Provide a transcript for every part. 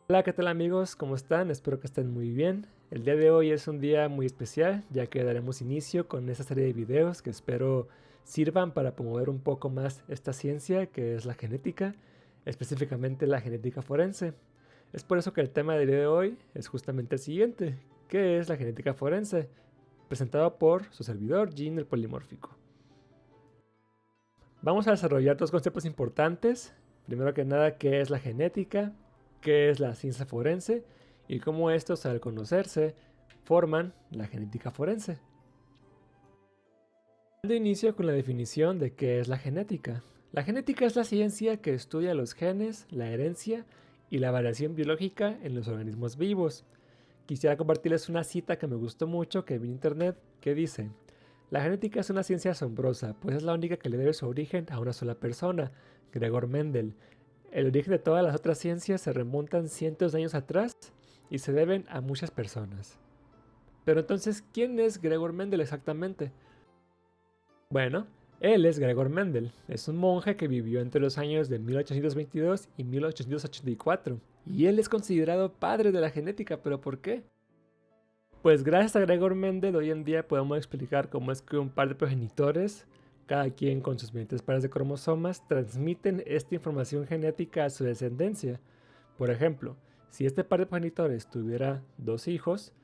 Hola, ¿qué tal amigos? ¿Cómo están? Espero que estén muy bien. El día de hoy es un día muy especial, ya que daremos inicio con esta serie de videos que espero sirvan para promover un poco más esta ciencia que es la genética, específicamente la genética forense. Es por eso que el tema del día de hoy es justamente el siguiente, ¿qué es la genética forense? Presentado por su servidor, Gene el Polimórfico. Vamos a desarrollar dos conceptos importantes. Primero que nada, ¿qué es la genética? ¿Qué es la ciencia forense? Y cómo estos, al conocerse, forman la genética forense. Dando inicio con la definición de qué es la genética. La genética es la ciencia que estudia los genes, la herencia y la variación biológica en los organismos vivos. Quisiera compartirles una cita que me gustó mucho que vi en internet que dice: la genética es una ciencia asombrosa, pues es la única que le debe su origen a una sola persona, Gregor Mendel. El origen de todas las otras ciencias se remontan cientos de años atrás y se deben a muchas personas. Pero entonces, ¿quién es Gregor Mendel exactamente? Bueno, él es Gregor Mendel. Es un monje que vivió entre los años de 1822 y 1884. Y él es considerado padre de la genética, ¿pero por qué? Pues gracias a Gregor Mendel hoy en día podemos explicar cómo es que un par de progenitores, cada quien con sus 20 pares de cromosomas, transmiten esta información genética a su descendencia. Por ejemplo, si este par de progenitores tuviera dos hijos,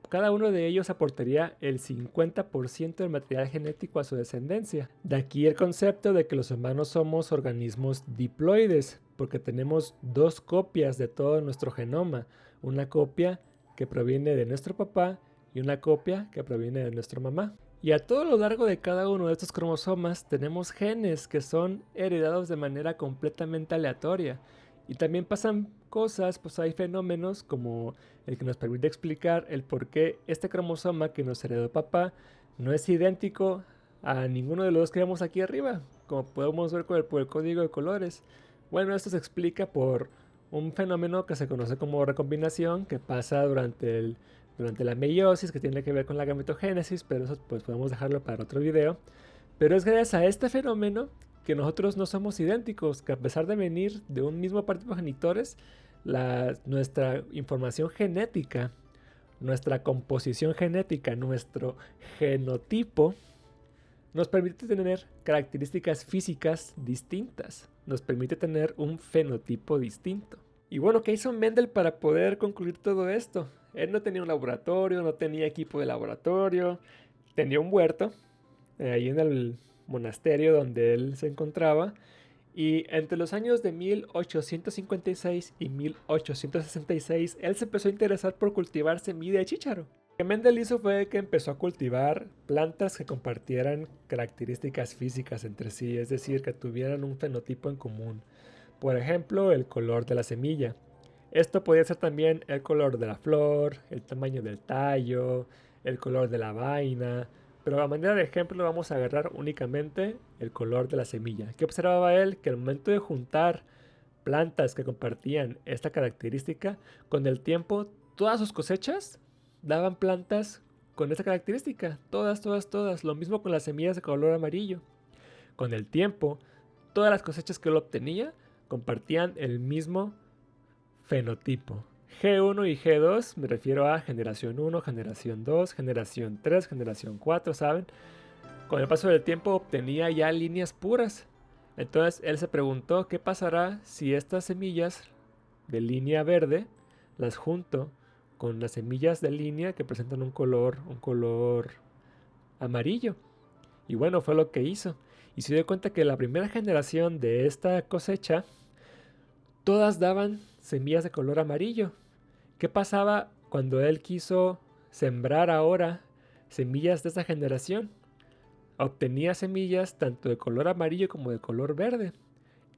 cada uno de ellos aportaría el 50% del material genético a su descendencia. De aquí el concepto de que los humanos somos organismos diploides, porque tenemos dos copias de todo nuestro genoma, una copia que proviene de nuestro papá y una copia que proviene de nuestra mamá. Y a todo lo largo de cada uno de estos cromosomas tenemos genes que son heredados de manera completamente aleatoria. Y también pasan cosas, pues hay fenómenos como el que nos permite explicar el por qué este cromosoma que nos heredó papá no es idéntico a ninguno de los que vemos aquí arriba, como podemos ver por el código de colores. Bueno, esto se explica por un fenómeno que se conoce como recombinación, que pasa durante la meiosis, que tiene que ver con la gametogénesis, pero eso pues podemos dejarlo para otro video. Pero es gracias a este fenómeno que nosotros no somos idénticos, que a pesar de venir de un mismo par de progenitores, nuestra información genética, nuestra composición genética, nuestro genotipo, nos permite tener características físicas distintas, nos permite tener un fenotipo distinto. Y bueno, ¿qué hizo Mendel para poder concluir todo esto? Él no tenía un laboratorio, no tenía equipo de laboratorio, tenía un huerto ahí en el monasterio donde él se encontraba. Y entre los años de 1856 y 1866, él se empezó a interesar por cultivar semilla de chícharo. Lo que Mendel hizo fue que empezó a cultivar plantas que compartieran características físicas entre sí, es decir, que tuvieran un fenotipo en común. Por ejemplo, el color de la semilla. Esto podía ser también el color de la flor, el tamaño del tallo, el color de la vaina, pero a manera de ejemplo vamos a agarrar únicamente el color de la semilla. ¿Qué observaba él? Que al momento de juntar plantas que compartían esta característica, con el tiempo todas sus cosechas daban plantas con esta característica. Todas, todas, todas. Lo mismo con las semillas de color amarillo. Con el tiempo, todas las cosechas que él obtenía compartían el mismo fenotipo. G1 y G2 me refiero a generación 1, generación 2, generación 3, generación 4, ¿saben? Con el paso del tiempo obtenía ya líneas puras. Entonces él se preguntó qué pasará si estas semillas de línea verde las junto con las semillas de línea que presentan un color amarillo. Y bueno, fue lo que hizo. Y se dio cuenta que la primera generación de esta cosecha, todas daban semillas de color amarillo. ¿Qué pasaba cuando él quiso sembrar ahora semillas de esta generación? Obtenía semillas tanto de color amarillo como de color verde,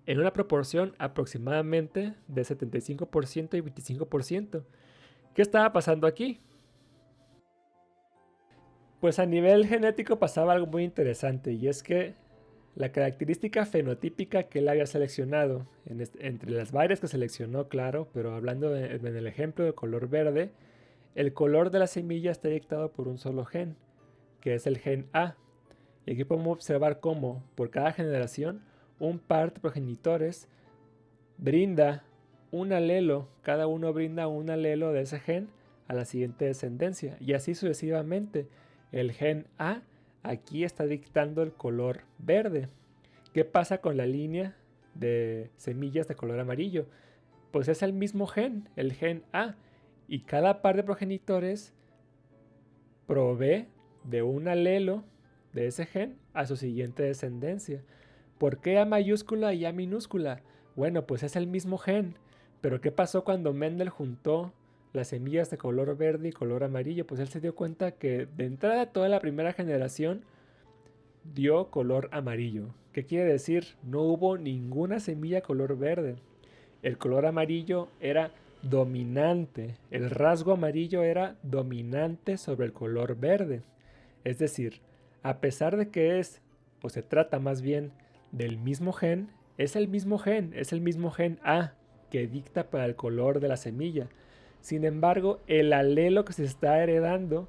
en una proporción aproximadamente de 75% y 25%. ¿Qué estaba pasando aquí? Pues a nivel genético pasaba algo muy interesante, y es que la característica fenotípica que él había seleccionado, entre las varias que seleccionó, claro, pero hablando en el ejemplo de color verde, el color de la semilla está dictado por un solo gen, que es el gen A. Y aquí podemos observar cómo, por cada generación, un par de progenitores brinda un alelo, cada uno brinda un alelo de ese gen a la siguiente descendencia y así sucesivamente. El gen A aquí está dictando el color verde. ¿Qué pasa con la línea de semillas de color amarillo? Pues es el mismo gen, el gen A, y cada par de progenitores provee de un alelo de ese gen a su siguiente descendencia. ¿Por qué A mayúscula y A minúscula? Bueno, pues es el mismo gen. Pero ¿qué pasó cuando Mendel juntó las semillas de color verde y color amarillo? Pues él se dio cuenta que de entrada toda la primera generación dio color amarillo. ¿Qué quiere decir? No hubo ninguna semilla color verde. El color amarillo era dominante. El rasgo amarillo era dominante sobre el color verde. Es decir, a pesar de que es, o se trata más bien del mismo gen, es el mismo gen, es el mismo gen A que dicta para el color de la semilla. Sin embargo, el alelo que se está heredando,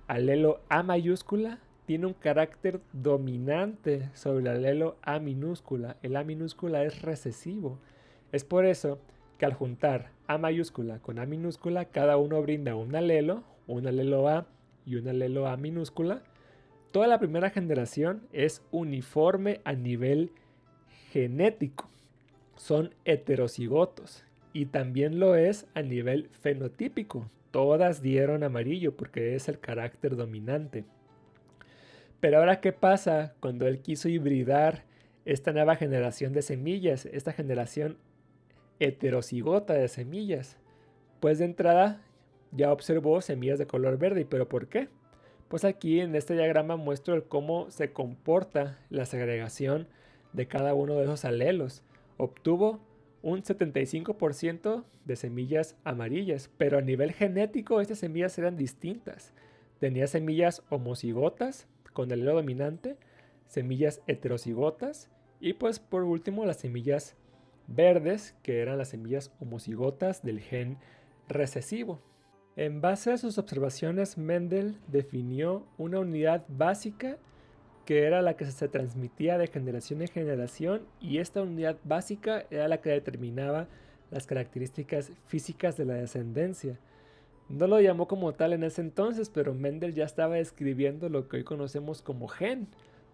alelo A mayúscula, tiene un carácter dominante sobre el alelo A minúscula. El A minúscula es recesivo. Es por eso que al juntar A mayúscula con A minúscula, cada uno brinda un alelo A y un alelo A minúscula. Toda la primera generación es uniforme a nivel genético. Son heterocigotos. Y también lo es a nivel fenotípico. Todas dieron amarillo porque es el carácter dominante. Pero ahora, ¿qué pasa cuando él quiso hibridar esta nueva generación de semillas? Esta generación heterocigota de semillas. Pues de entrada ya observó semillas de color verde. ¿Pero por qué? Pues aquí en este diagrama muestro cómo se comporta la segregación de cada uno de esos alelos. Obtuvo un 75% de semillas amarillas, pero a nivel genético estas semillas eran distintas. Tenía semillas homocigotas con el alelo dominante, semillas heterocigotas y pues por último las semillas verdes, que eran las semillas homocigotas del gen recesivo. En base a sus observaciones, Mendel definió una unidad básica que era la que se transmitía de generación en generación, y esta unidad básica era la que determinaba las características físicas de la descendencia. No lo llamó como tal en ese entonces, pero Mendel ya estaba describiendo lo que hoy conocemos como gen.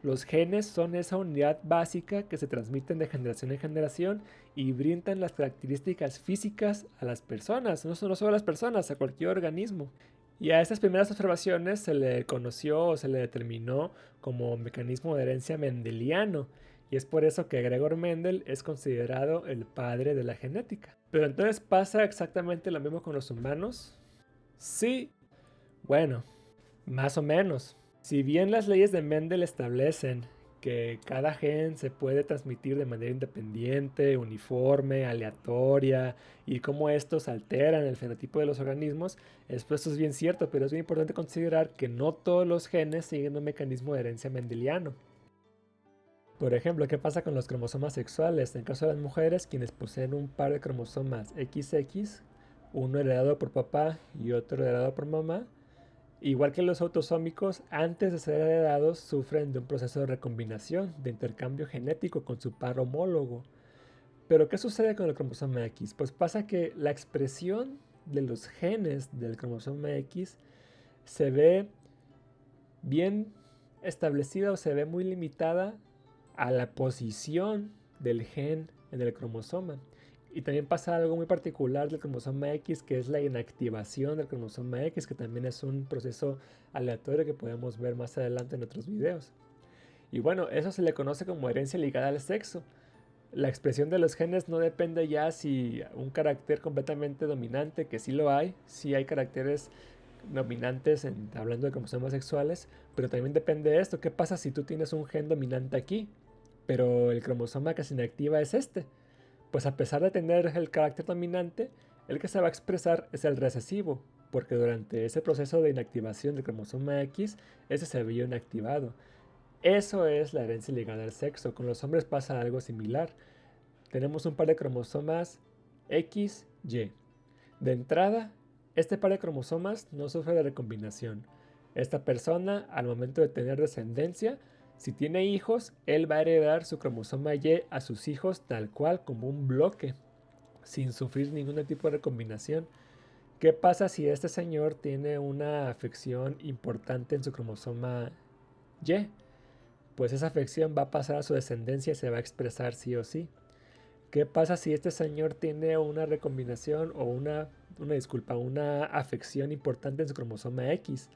Los genes son esa unidad básica que se transmiten de generación en generación y brindan las características físicas a las personas, no solo a las personas, a cualquier organismo. Y a estas primeras observaciones se le conoció o se le determinó como mecanismo de herencia mendeliano, y es por eso que Gregor Mendel es considerado el padre de la genética. Pero entonces, ¿pasa exactamente lo mismo con los humanos? Sí, bueno, más o menos. Si bien las leyes de Mendel establecen que cada gen se puede transmitir de manera independiente, uniforme, aleatoria, y cómo estos alteran el fenotipo de los organismos, esto es bien cierto, pero es bien importante considerar que no todos los genes siguen un mecanismo de herencia mendeliano. Por ejemplo, ¿qué pasa con los cromosomas sexuales? En caso de las mujeres, quienes poseen un par de cromosomas XX, uno heredado por papá y otro heredado por mamá, igual que los autosómicos, antes de ser heredados sufren de un proceso de recombinación, de intercambio genético con su par homólogo. Pero ¿qué sucede con el cromosoma X? Pues pasa que la expresión de los genes del cromosoma X se ve bien establecida o se ve muy limitada a la posición del gen en el cromosoma. Y también pasa algo muy particular del cromosoma X, que es la inactivación del cromosoma X, que también es un proceso aleatorio que podemos ver más adelante en otros videos. Y bueno, eso se le conoce como herencia ligada al sexo. La expresión de los genes no depende ya si un carácter completamente dominante, que sí lo hay, sí hay caracteres dominantes hablando de cromosomas sexuales, pero también depende de esto. ¿Qué pasa si tú tienes un gen dominante aquí, pero el cromosoma que se inactiva es este? Pues a pesar de tener el carácter dominante, el que se va a expresar es el recesivo, porque durante ese proceso de inactivación del cromosoma X, ese se vio inactivado. Eso es la herencia ligada al sexo. Con los hombres pasa algo similar. Tenemos un par de cromosomas XY. De entrada, este par de cromosomas no sufre de recombinación. Esta persona, al momento de tener descendencia, si tiene hijos, él va a heredar su cromosoma Y a sus hijos tal cual como un bloque. sin sufrir ningún tipo de recombinación. ¿Qué pasa si este señor tiene una afección importante en su cromosoma Y? Pues esa afección va a pasar a su descendencia y se va a expresar sí o sí. ¿Qué pasa si este señor tiene una recombinación o una afección importante en su cromosoma X?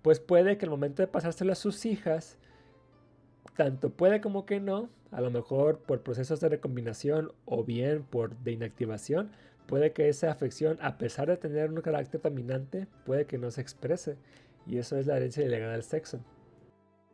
Pues puede que al momento de pasárselo a sus hijas, tanto puede como que no, a lo mejor por procesos de recombinación o bien por de inactivación, puede que esa afección, a pesar de tener un carácter dominante, puede que no se exprese. Y eso es la herencia ilegada del sexo.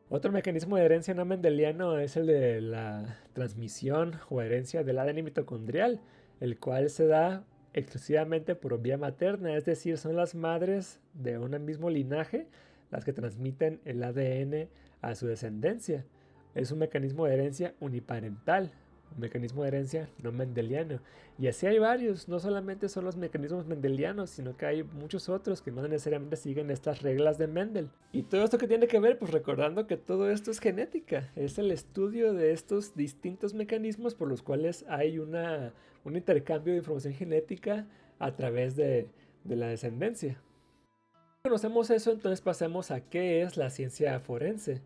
Otro mecanismo de herencia no mendeliano es el de la transmisión o herencia del ADN mitocondrial, el cual se da exclusivamente por vía materna, es decir, son las madres de un mismo linaje las que transmiten el ADN a su descendencia. Es un mecanismo de herencia uniparental, un mecanismo de herencia no mendeliano. Y así hay varios, no solamente son los mecanismos mendelianos, sino que hay muchos otros que no necesariamente siguen estas reglas de Mendel. Y todo esto que tiene que ver, pues recordando que todo esto es genética, es el estudio de estos distintos mecanismos por los cuales hay un intercambio de información genética a través de la descendencia. Conocemos eso, entonces pasemos a qué es la ciencia forense.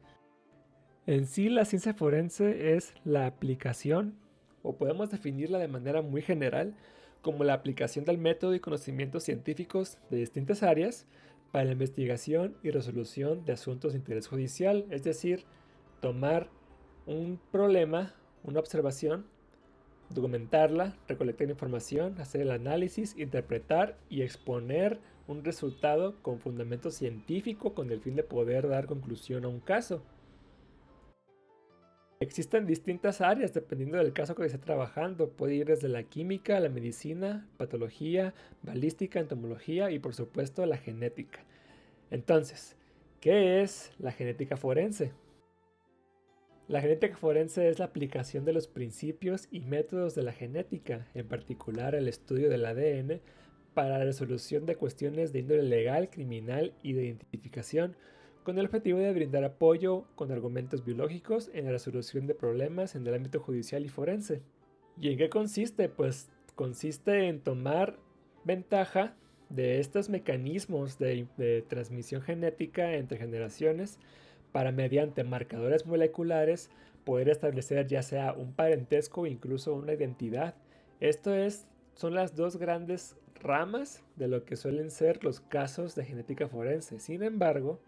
En sí, la ciencia forense es la aplicación, o podemos definirla de manera muy general, como la aplicación del método y conocimientos científicos de distintas áreas para la investigación y resolución de asuntos de interés judicial, es decir, tomar un problema, una observación, documentarla, recolectar información, hacer el análisis, interpretar y exponer un resultado con fundamento científico con el fin de poder dar conclusión a un caso. Existen distintas áreas dependiendo del caso que se esté trabajando. Puede ir desde la química, la medicina, patología, balística, entomología y por supuesto la genética. Entonces, ¿qué es la genética forense? La genética forense es la aplicación de los principios y métodos de la genética, en particular el estudio del ADN, para la resolución de cuestiones de índole legal, criminal y de identificación, con el objetivo de brindar apoyo con argumentos biológicos en la resolución de problemas en el ámbito judicial y forense. ¿Y en qué consiste? Pues consiste en tomar ventaja de estos mecanismos de transmisión genética entre generaciones para mediante marcadores moleculares poder establecer ya sea un parentesco o incluso una identidad. Son las dos grandes ramas de lo que suelen ser los casos de genética forense. Sin embargo,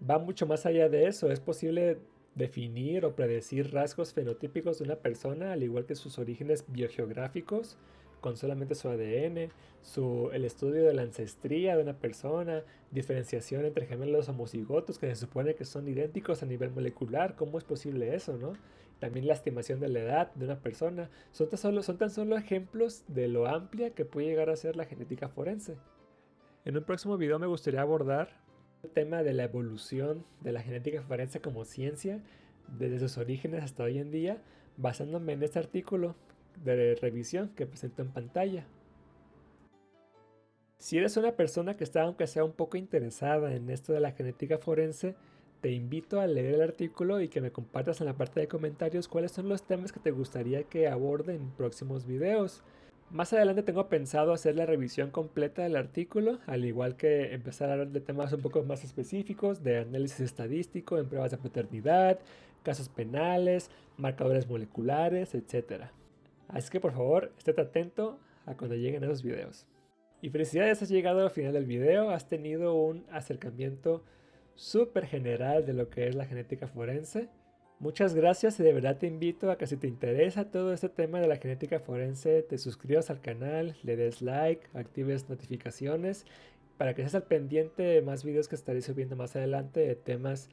va mucho más allá de eso. Es posible definir o predecir rasgos fenotípicos de una persona, al igual que sus orígenes biogeográficos, con solamente su ADN, el estudio de la ancestría de una persona, diferenciación entre gemelos homocigotos que se supone que son idénticos a nivel molecular. ¿Cómo es posible eso, no? También la estimación de la edad de una persona. Son tan solo ejemplos de lo amplia que puede llegar a ser la genética forense. En un próximo video me gustaría abordar el tema de la evolución de la genética forense como ciencia desde sus orígenes hasta hoy en día, basándome en este artículo de revisión que presento en pantalla. Si eres una persona que está aunque sea un poco interesada en esto de la genética forense, te invito a leer el artículo y que me compartas en la parte de comentarios cuáles son los temas que te gustaría que aborde en próximos videos. Más adelante tengo pensado hacer la revisión completa del artículo, al igual que empezar a hablar de temas un poco más específicos, de análisis estadístico en pruebas de paternidad, casos penales, marcadores moleculares, etc. Así que por favor, estate atento a cuando lleguen esos videos. Y felicidades, has llegado al final del video, has tenido un acercamiento súper general de lo que es la genética forense. Muchas gracias y de verdad te invito a que si te interesa todo este tema de la genética forense, te suscribas al canal, le des like, actives notificaciones para que estés al pendiente de más videos que estaré subiendo más adelante de temas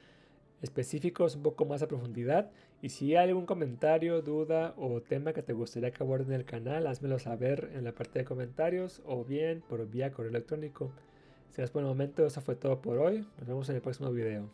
específicos un poco más a profundidad. Y si hay algún comentario, duda o tema que te gustaría que aborde en el canal, házmelo saber en la parte de comentarios o bien por vía correo electrónico. Si no es por el momento, eso fue todo por hoy. Nos vemos en el próximo video.